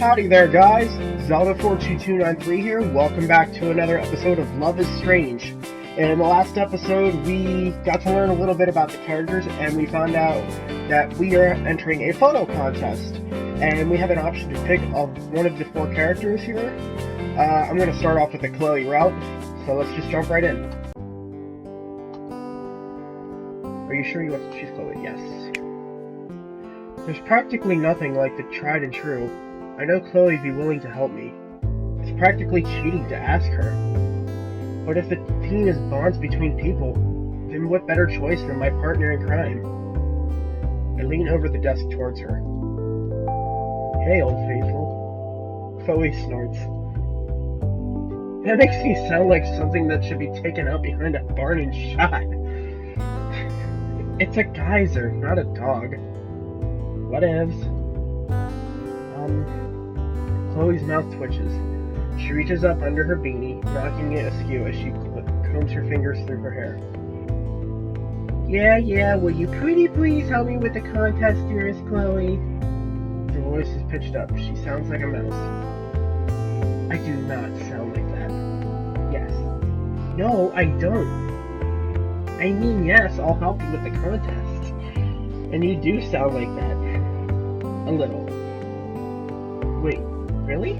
Howdy there, guys. Zelda42293 here. Welcome back to another episode of Love is Strange. In the last episode, we got to learn a little bit about the characters, and we found out that we are entering a photo contest. And we have an option to pick one of the 4 characters here. I'm going to start off with the Chloe route, so let's just jump right in. Are you sure you want to choose Chloe? Yes. There's practically nothing like the tried and true. I know Chloe'd be willing to help me. It's practically cheating to ask her. But if the theme is bonds between people, then what better choice than my partner in crime? I lean over the desk towards her. Hey, Old Faithful. Chloe snorts. That makes me sound like something that should be taken out behind a barn and shot. It's a geyser, not a dog. Whatevs. Chloe's mouth twitches. She reaches up under her beanie, knocking it askew as she combs her fingers through her hair. Yeah, will you pretty please help me with the contest, dearest Chloe? Her voice is pitched up. She sounds like a mouse. I do not sound like that. Yes. No, I don't. I mean, yes, I'll help you with the contest. And you do sound like that. A little. Wait, really?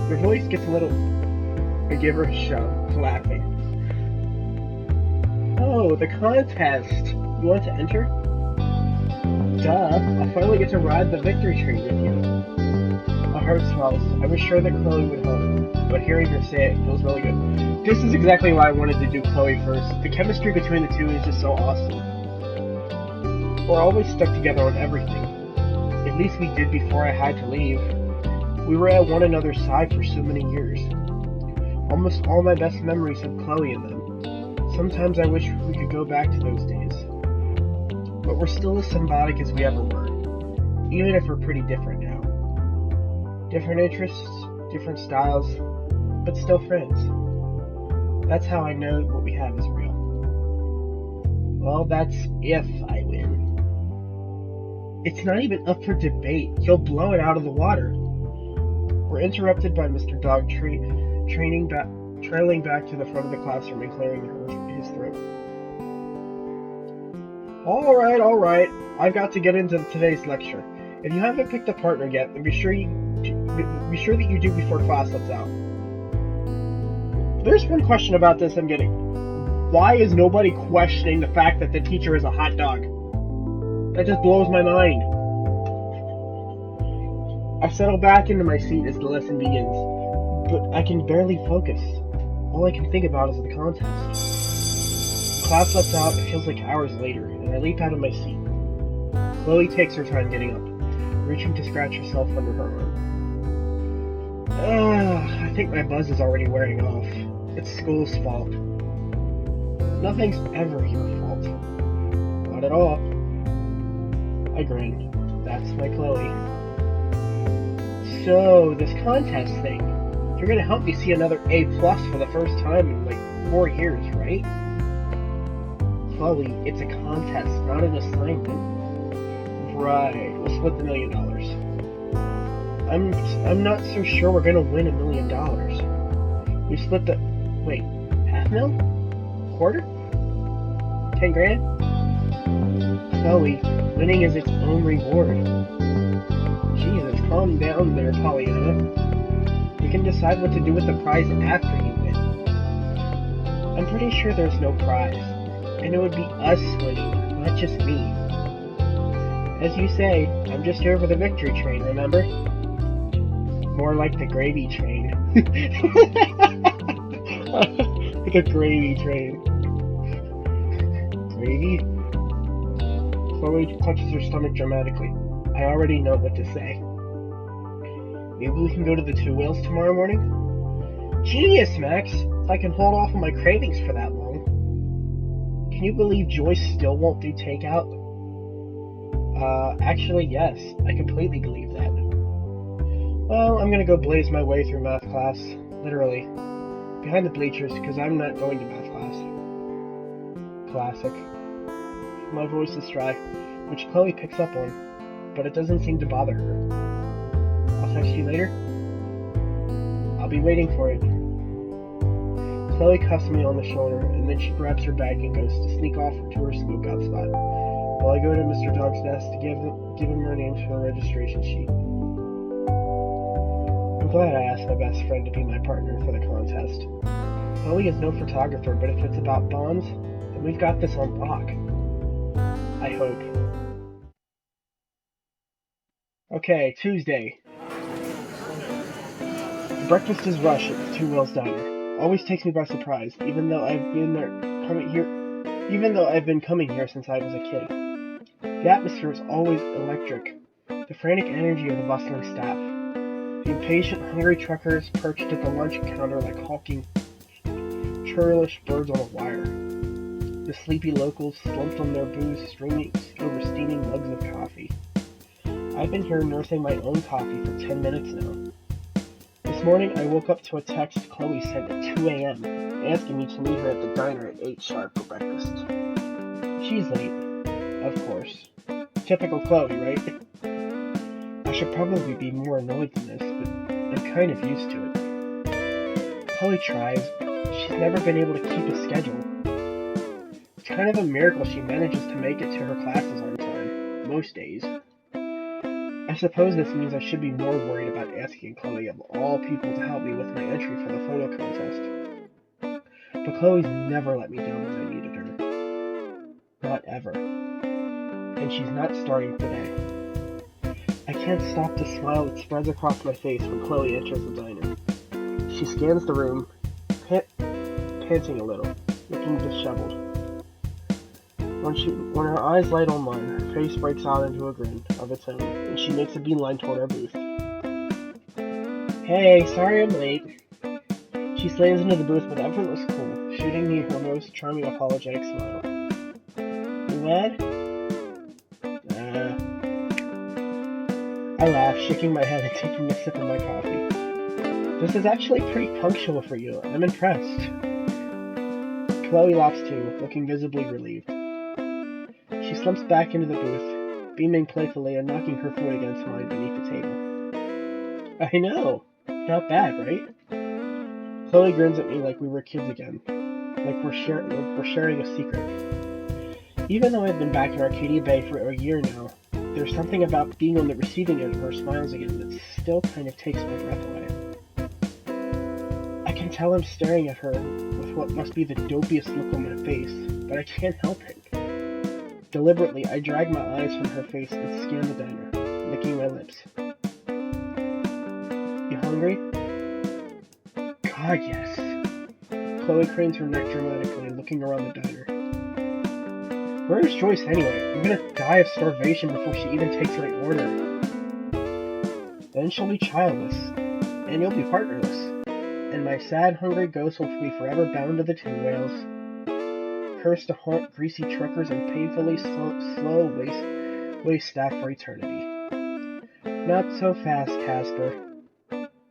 Your voice gets a little... I give her a shove, laughing. Oh, the contest! You want to enter? Duh, I'll finally get to ride the victory train with you. My heart swells. I was sure that Chloe would help, but hearing her say it feels really good. This is exactly why I wanted to do Chloe first. The chemistry between the two is just so awesome. We're always stuck together on everything. At least we did before I had to leave. We were at one another's side for so many years. Almost all my best memories have Chloe in them. Sometimes I wish we could go back to those days. But we're still as symbiotic as we ever were, even if we're pretty different now. Different interests, different styles, but still friends. That's how I know what we have is real. Well, that's if I win. It's not even up for debate. You'll blow it out of the water. We're interrupted by Mr. Dog trailing back to the front of the classroom and clearing his throat. All right. I've got to get into today's lecture. If you haven't picked a partner yet, then be sure that you do before class lets out. There's one question about this I'm getting. Why is nobody questioning the fact that the teacher is a hot dog? That just blows my mind. I settle back into my seat as the lesson begins, but I can barely focus. All I can think about is the contest. Class lets out, it feels like hours later, and I leap out of my seat. Chloe takes her time getting up, reaching to scratch herself under her arm. I think my buzz is already wearing off. It's school's fault. Nothing's ever your fault. Not at all. I grin. That's my Chloe. So, this contest thing, you're gonna help me see another A+ for the first time in like 4 years, right? Chloe, it's a contest, not an assignment. Right, we'll split the $1 million. I'm not so sure we're gonna win $1 million. We split the... Wait, half mil? Quarter? 10 grand? Chloe, winning is its own reward. Jesus, calm down there, Pollyanna. You can decide what to do with the prize after you win. I'm pretty sure there's no prize, and it would be us winning, not just me. As you say, I'm just here for the victory train, remember? More like the gravy train. The gravy train. Gravy? Chloe clutches her stomach dramatically. I already know what to say. Maybe we can go to the 2 Whales tomorrow morning? Genius, Max! If I can hold off on my cravings for that long. Can you believe Joyce still won't do takeout? Actually, yes. I completely believe that. Well, I'm gonna go blaze my way through math class. Literally. Behind the bleachers, because I'm not going to math class. Classic. My voice is dry, which Chloe picks up on, but it doesn't seem to bother her. text you later? I'll be waiting for it. Chloe cuffs me on the shoulder, and then she grabs her bag and goes to sneak off to her smokeout spot, while I go to Mr. Dog's desk to give him her names for the registration sheet. I'm glad I asked my best friend to be my partner for the contest. Chloe is no photographer, but if it's about bonds, then we've got this on lock. I hope. Okay, Tuesday. Breakfast is rush at the Two Wheels Diner. Always takes me by surprise, even though I've been coming here since I was a kid. The atmosphere is always electric. The frantic energy of the bustling staff. The impatient, hungry truckers perched at the lunch counter like hawking, churlish birds on a wire. The sleepy locals slumped on their booze, streaming over steaming mugs of coffee. I've been here nursing my own coffee for 10 minutes now. This morning, I woke up to a text Chloe sent at 2 a.m., asking me to meet her at the diner at 8 sharp for breakfast. She's late, of course. Typical Chloe, right? I should probably be more annoyed than this, but I'm kind of used to it. Chloe tries, but she's never been able to keep a schedule. It's kind of a miracle she manages to make it to her classes on time, most days. I suppose this means I should be more worried about asking Chloe of all people to help me with my entry for the photo contest. But Chloe's never let me down when I needed her. Not ever. And she's not starting today. I can't stop the smile that spreads across my face when Chloe enters the diner. She scans the room, panting a little, looking disheveled. When her eyes light on mine, her face breaks out into a grin of its own, and she makes a beeline toward our booth. Hey, sorry I'm late. She slams into the booth with effortless cool, shooting me her most charming apologetic smile. You mad? I laugh, shaking my head and taking a sip of my coffee. This is actually pretty punctual for you. I'm impressed. Chloe laughs too, looking visibly relieved. She slumps back into the booth, beaming playfully and knocking her foot against mine beneath the table. I know. Not bad, right? Chloe grins at me like we were kids again. Like we're sharing a secret. Even though I've been back in Arcadia Bay for a year now, there's something about being on the receiving end of her smiles again that still kind of takes my breath away. I can tell I'm staring at her with what must be the dopiest look on my face, but I can't help it. Deliberately, I drag my eyes from her face and scan the diner, licking my lips. You hungry? God, yes. Chloe cranes her neck dramatically, looking around the diner. Where's Joyce anyway? I'm gonna die of starvation before she even takes my order. Then she'll be childless, and you'll be partnerless, and my sad, hungry ghost will be forever bound to the Two Whales, cursed to haunt greasy truckers and painfully slow waste staff for eternity. Not so fast, Casper.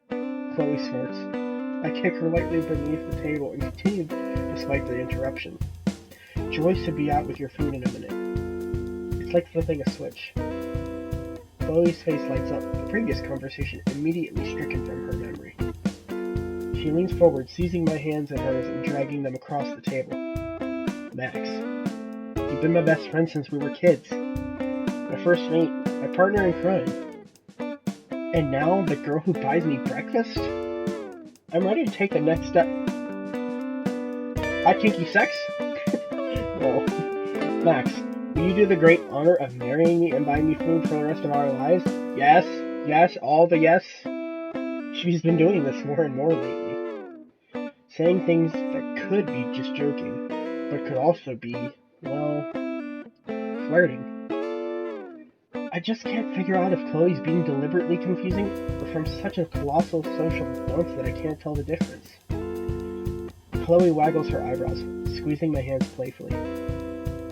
Chloe snorts. I kick her lightly beneath the table and continue despite the interruption. Joyce should be out with your food in a minute. It's like flipping a switch. Chloe's face lights up, the previous conversation immediately stricken from her memory. She leans forward, seizing my hands in hers and dragging them across the table. Max, you've been my best friend since we were kids. My first mate, my partner in crime. And now the girl who buys me breakfast? I'm ready to take the next step. Hot kinky sex? No. Max, will you do the great honor of marrying me and buying me food for the rest of our lives? Yes, yes, all the yes. She's been doing this more and more lately. Saying things that could be just joking, but could also be, well, flirting. I just can't figure out if Chloe's being deliberately confusing or from such a colossal social dunce that I can't tell the difference. Chloe waggles her eyebrows, squeezing my hands playfully.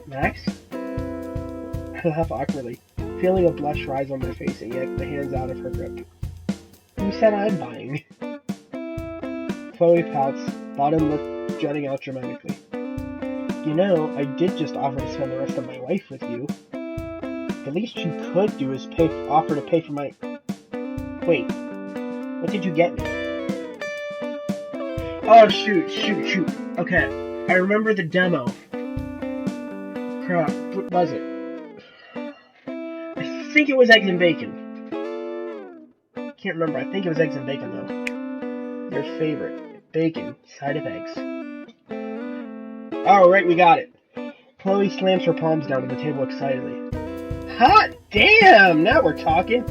Max? I laugh awkwardly, feeling a blush rise on my face and yank my hands out of her grip. Who said I'm buying? Chloe pouts, bottom lip jutting out dramatically. You know, I did just offer to spend the rest of my life with you. The least you could do is offer to pay for my... Wait, what did you get me? Oh, shoot. Okay, I remember the demo. Crap, what was it? I think it was eggs and bacon. Can't remember, I think it was eggs and bacon, though. Your favorite. Bacon, side of eggs. Oh, right, we got it. Chloe slams her palms down on the table excitedly. Hot damn! Now we're talking!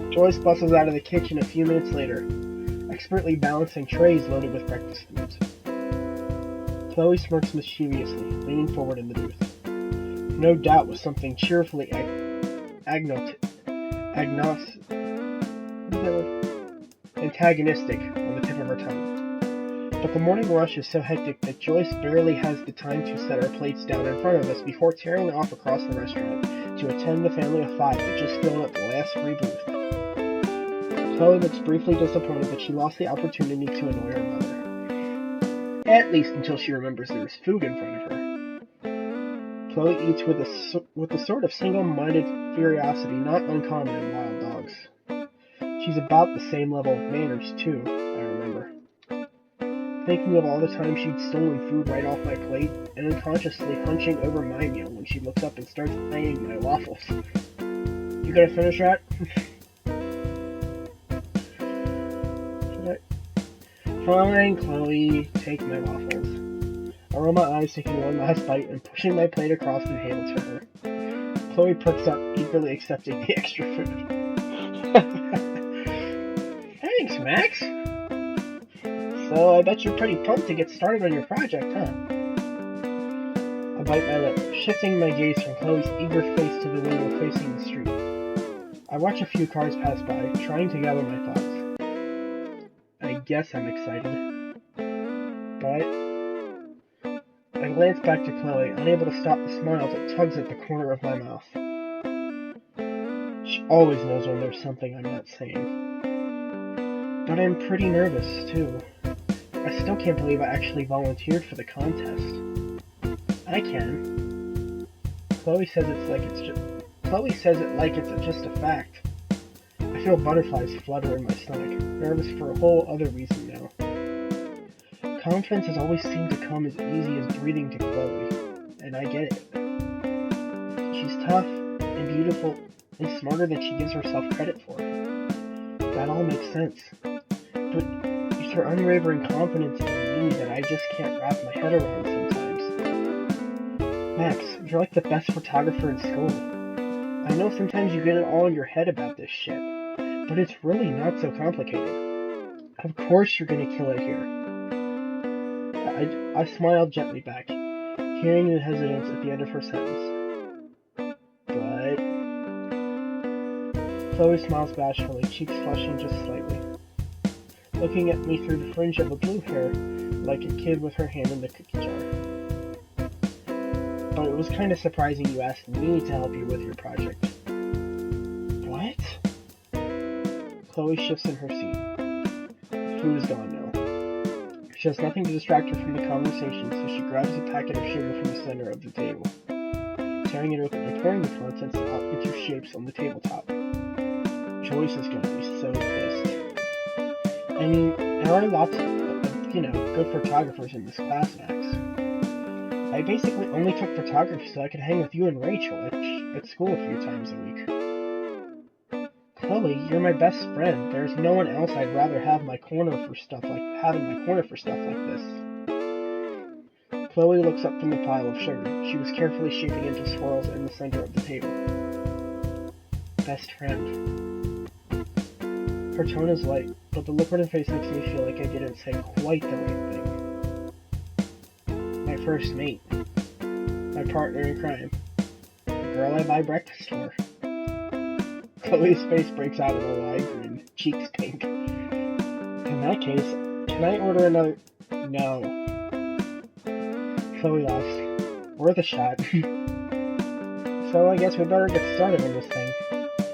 Joyce bustles out of the kitchen a few minutes later, expertly balancing trays loaded with breakfast foods. Chloe smirks mischievously, leaning forward in the booth. No doubt with something cheerfully antagonistic on the tip of her tongue. But the morning rush is so hectic that Joyce barely has the time to set our plates down in front of us before tearing off across the restaurant to attend the family of 5 that just filled up the last free booth. Chloe looks briefly disappointed that she lost the opportunity to annoy her mother. At least until she remembers there is food in front of her. Chloe eats with a sort of single-minded furiosity not uncommon in wild dogs. She's about the same level of manners, too, I remember. Thinking of all the time she'd stolen food right off my plate, and unconsciously hunching over my meal when she looks up and starts eyeing my waffles. You gonna finish that? Fine, Chloe, take my waffles. I roll my eyes, taking one last bite and pushing my plate across the table to her. Chloe perks up, eagerly accepting the extra food. Thanks, Max! So, I bet you're pretty pumped to get started on your project, huh? I bite my lip, shifting my gaze from Chloe's eager face to the window facing the street. I watch a few cars pass by, trying to gather my thoughts. I guess I'm excited. But I glance back to Chloe, unable to stop the smile that tugs at the corner of my mouth. She always knows when there's something I'm not saying. But I'm pretty nervous, too. I still can't believe I actually volunteered for the contest. I can. Chloe says it like it's just a fact. I feel butterflies flutter in my stomach, nervous for a whole other reason now. Confidence has always seemed to come as easy as breathing to Chloe, and I get it. She's tough and beautiful and smarter than she gives herself credit for. That all makes sense. But it's her unwavering confidence in me that I just can't wrap my head around sometimes. Max, you're like the best photographer in school. I know sometimes you get it all in your head about this shit, but it's really not so complicated. Of course you're gonna kill it here. I smiled gently back, hearing the hesitance at the end of her sentence. But Chloe smiles bashfully, cheeks flushing just slightly, looking at me through the fringe of her blue hair like a kid with her hand in the cookie jar. But it was kind of surprising you asked me to help you with your project. What? Chloe shifts in her seat. Food is gone now. She has nothing to distract her from the conversation, so she grabs a packet of sugar from the center of the table, tearing it open and pouring the contents out into shapes on the tabletop. Joyce is going to be so pissed. I mean, there are lots of good photographers in this class, Max. I basically only took photography so I could hang with you and Rachel at school a few times a week. Chloe, you're my best friend. There's no one else I'd rather have in my corner for stuff like this. Chloe looks up from the pile of sugar she was carefully shaping into swirls in the center of the table. Best friend. Her tone is light, but the look on her face makes me feel like I didn't say quite the right thing. My first mate. My partner in crime. The girl I buy breakfast for. Chloe's face breaks out in a wide grin, cheeks pink. In that case, can I order another? No. Chloe laughs. Worth a shot. So I guess we better get started on this thing.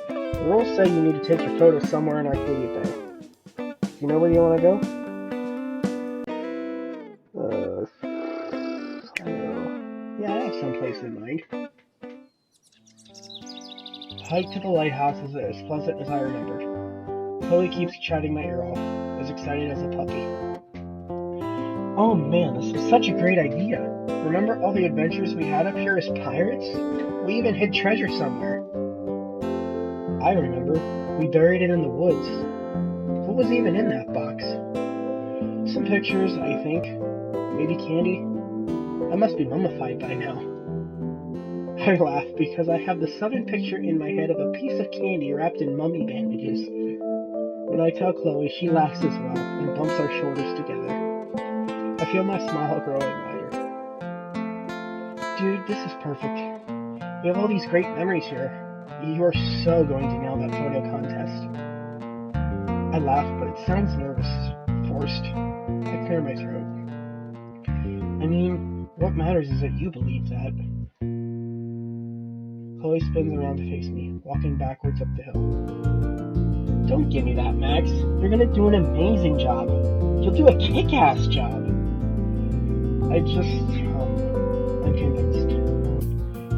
The rules say you need to take your photo somewhere in Arcadia Bay. You know where you want to go? I don't know. Yeah, I have some place in mind. hike to the lighthouse is as pleasant as I remembered. Chloe keeps chatting my ear off, as excited as a puppy. Oh man, this was such a great idea. Remember all the adventures we had up here as pirates? We even hid treasure somewhere. I remember. We buried it in the woods. What was even in that box? Some pictures, I think. Maybe candy? I must be mummified by now. I laugh because I have the sudden picture in my head of a piece of candy wrapped in mummy bandages. When I tell Chloe, she laughs as well and bumps our shoulders together. I feel my smile growing wider. Dude, this is perfect. We have all these great memories here. You are so going to nail that photo contest. I laugh, but it sounds nervous, forced. I clear my throat. I mean, what matters is that you believe that. Chloe spins around to face me, walking backwards up the hill. Don't give me that, Max. You're gonna do an amazing job. You'll do a kick-ass job. I'm convinced.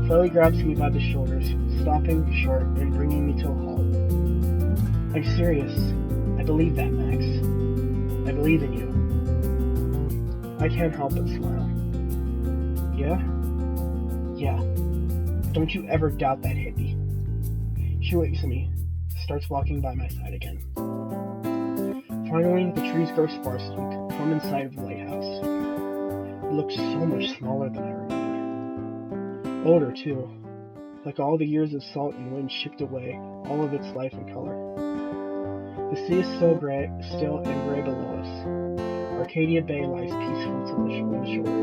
Chloe grabs me by the shoulders, stopping short and bringing me to a halt. I'm serious. I believe that, Max. I believe in you. I can't help but smile. Yeah? Yeah. Don't you ever doubt that hippie. She waves at me, starts walking by my side again. Finally, the trees grow sparse as we come in sight of the lighthouse. It looks so much smaller than I remember. Older, too. Like all the years of salt and wind shipped away all of its life and color. The sea is still and gray below us. Arcadia Bay lies peaceful to the shore.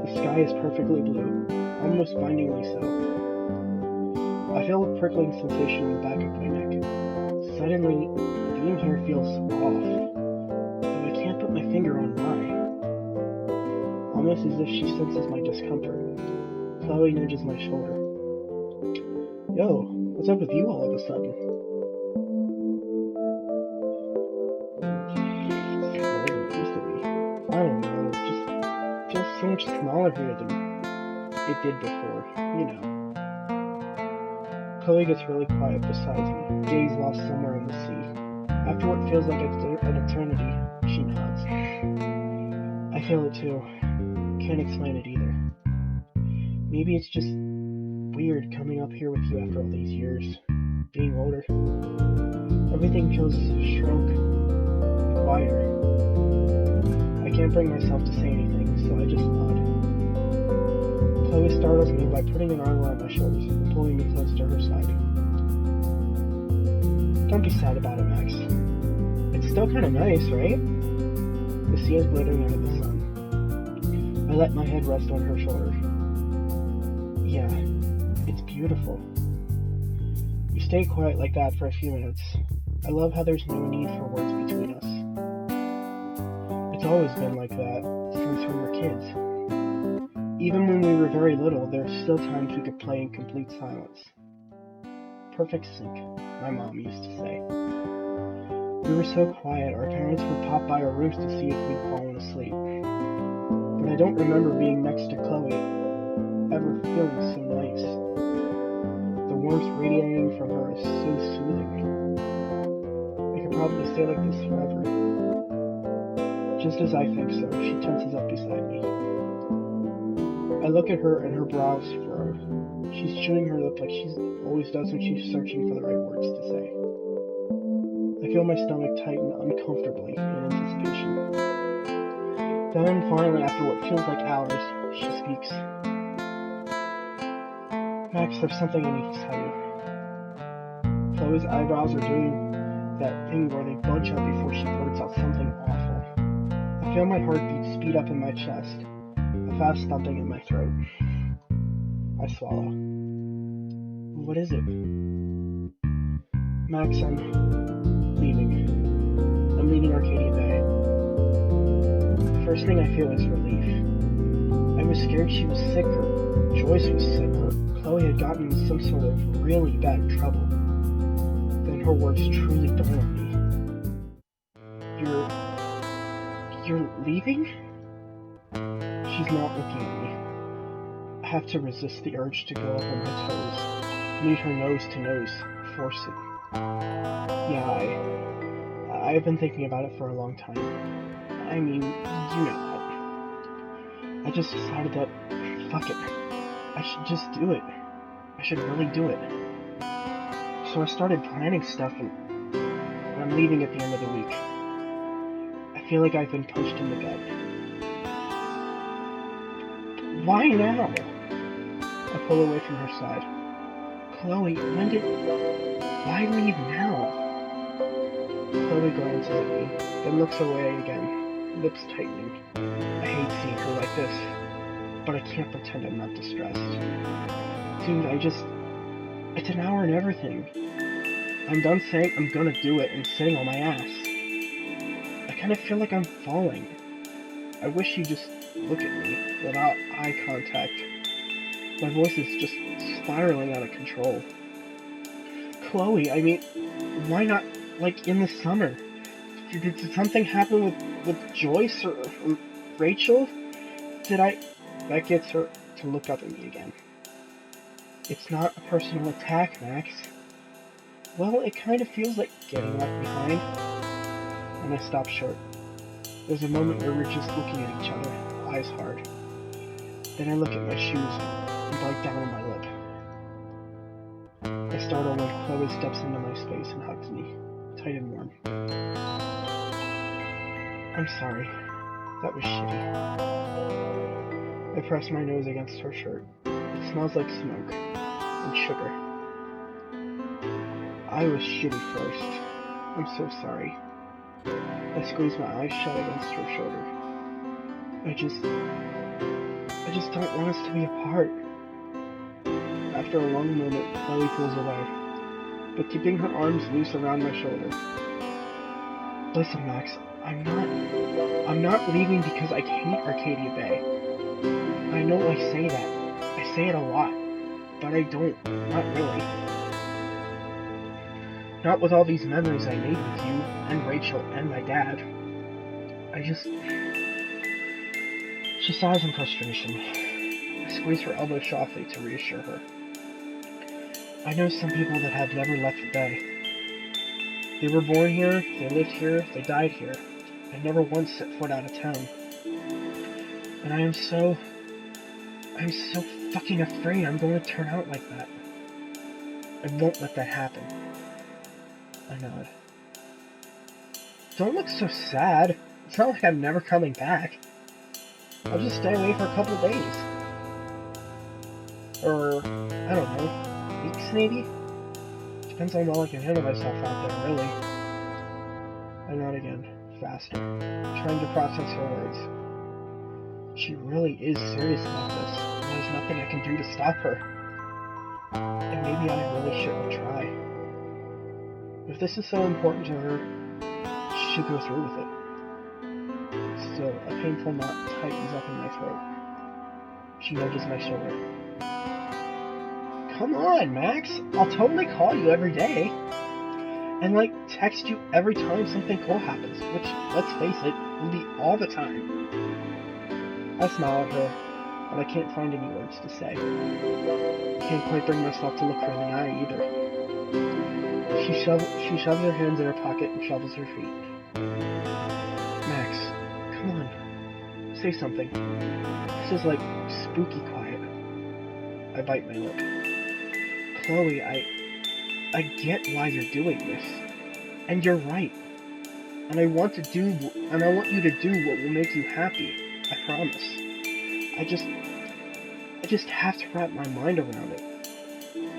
The sky is perfectly blue, almost blindingly so. I feel a prickling sensation in the back of my neck. Suddenly, being here feels off, though I can't put my finger on why. Almost as if she senses my discomfort. Chloe nudges my shoulder. Yo, what's up with you all of a sudden? I don't know, it just feels so much smaller here than it did before, you know. Chloe gets really quiet beside me, gaze lost somewhere in the sea. After what feels like an eternity, she nods. I feel it too. Can't explain it either. Maybe it's just weird coming up here with you after all these years, being older. Everything feels shrunk and quieter. I can't bring myself to say anything, so I just nod. Chloe startles me by putting an arm around my shoulders and pulling me close to her side. Don't be sad about it, Max. It's still kind of nice, right? The sea is glittering under the sun. I let my head rest on her shoulder. Yeah, it's beautiful. We stay quiet like that for a few minutes. I love how there's no need for words between us. It's always been like that since we were kids. Even when we were very little, there's still times we could play in complete silence. Perfect sync, my mom used to say. We were so quiet, our parents would pop by our rooms to see if we'd fallen asleep. But I don't remember being next to Chloe, ever feeling so nice. The warmth radiating from her is so soothing. I could probably stay like this forever. Just as I think so, she tenses up beside me. I look at her and her brows furrow. She's chewing her lip like she always does when she's searching for the right words to say. I feel my stomach tighten uncomfortably in anticipation. Then, finally, after what feels like hours, she speaks. Max, there's something I need to tell you. Chloe's eyebrows are doing that thing where they bunch up before she blurts out something awful. I feel my heartbeat speed up in my chest, a fast thumping in my throat. I swallow. What is it? Max, I'm leaving. I'm leaving Arcadia Bay. The first thing I feel is relief. I was scared she was sick, or Joyce was sick, or Chloe had gotten in some sort of really bad trouble. Then her words truly dawned on me. You're leaving? She's not looking at me. I have to resist the urge to go up on my toes. Meet her nose to nose. Force it. Yeah, I've been thinking about it for a long time. I mean, you know that. I just decided that, fuck it, I should just do it. I should really do it. So I started planning stuff, and I'm leaving at the end of the week. I feel like I've been punched in the gut. Why now? I pull away from her side. Chloe, why leave now? Chloe glances at me, then looks away again, lips tightening. I hate seeing her like this, but I can't pretend I'm not distressed. Dude, it's an hour and everything. I'm done saying I'm gonna do it and sitting on my ass. I kind of feel like I'm falling. I wish you'd just look at me without eye contact. My voice is just spiraling out of control. Chloe, I mean, why not, like, in the summer? Did something happen with Joyce or Rachel? That gets her to look up at me again. It's not a personal attack, Max. Well, it kind of feels like getting left behind. And I stop short. There's a moment where we're just looking at each other, eyes hard. Then I look at my shoes and bite down on my lip. I startle when Chloe steps into my space and hugs me, tight and warm. I'm sorry. That was shitty. I press my nose against her shirt. It smells like smoke and sugar. I was shitty first. I'm so sorry. I squeeze my eyes shut against her shoulder. I just don't want us to be apart. After a long moment, Chloe pulls away, but keeping her arms loose around my shoulder. Listen, Max, I'm not leaving because I hate Arcadia Bay. I know I say that. I say it a lot, but I don't. Not really. Not with all these memories I made with you, and Rachel, and my dad. She sighs in frustration. I squeeze her elbow softly to reassure her. I know some people that have never left the Bay. They were born here, they lived here, they died here, and never once set foot out of town. And I'm so fucking afraid I'm going to turn out like that. I won't let that happen. I nod. Don't look so sad. It's not like I'm never coming back. I'll just stay away for a couple of days. Or, I don't know, weeks maybe? Depends on how well I can handle myself out there, really. I nod again, faster, trying to process her words. She really is serious about this, and there's nothing I can do to stop her. And maybe I really shouldn't try. If this is so important to her, she should go through with it. Still, a painful knot tightens up in my throat. She nudges my shoulder. Come on, Max! I'll totally call you every day. And, like, text you every time something cool happens, which, let's face it, will be all the time. I smile at her, but I can't find any words to say. Can't quite bring myself to look her in the eye, either. She shoves her hands in her pocket and shovels her feet. Max, come on. Say something. This is like spooky quiet. I bite my lip. Chloe, I get why you're doing this. And you're right. And I want you to do what will make you happy. I promise. I just have to wrap my mind around it.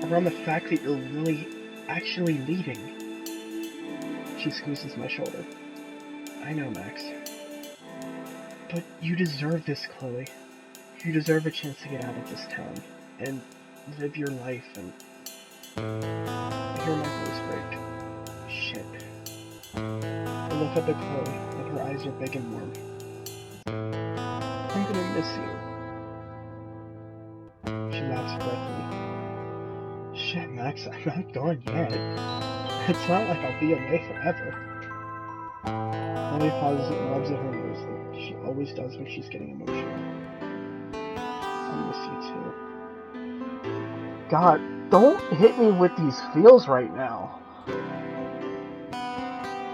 Around the fact that you're really actually leaving. She squeezes my shoulder. I know, Max. But you deserve this, Chloe. You deserve a chance to get out of this town and live your life and... I hear my voice break. Shit. I look up at Chloe, and her eyes are big and warm. I'm gonna miss you. She laughs breathlessly. Shit, Max, I'm not gone yet. It's not like I'll be away forever. Chloe pauses and rubs at her nose like she always does when she's getting emotional. I miss you too. God, Don't hit me with these feels right now.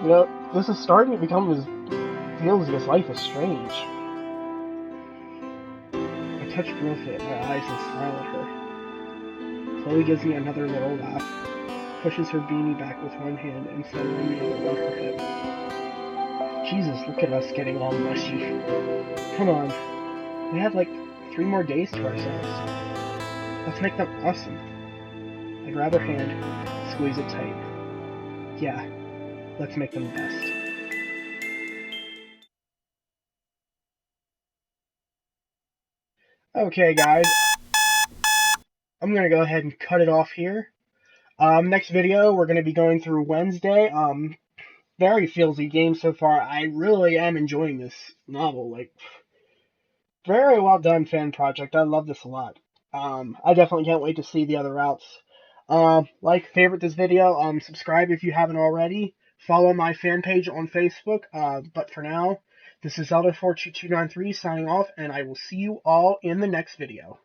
You know, this is starting to become as feels as life is strange. I touch Grillfit, my eyes, and smile at her. Chloe gives me another little laugh, pushes her beanie back with one hand and settling the other on her hip. Jesus, look at us getting all mushy. Come on, we have like 3 more days to ourselves. Let's make them awesome. I grab her hand, squeeze it tight. Yeah, let's make them the best. Okay, guys, I'm gonna go ahead and cut it off here. Next video, we're gonna be going through Wednesday. Very feelsy game so far. I really am enjoying this novel. Like, very well done fan project. I love this a lot. I definitely can't wait to see the other routes. Like, favorite this video. Subscribe if you haven't already. Follow my fan page on Facebook. But for now, this is Zelda42293 signing off, and I will see you all in the next video.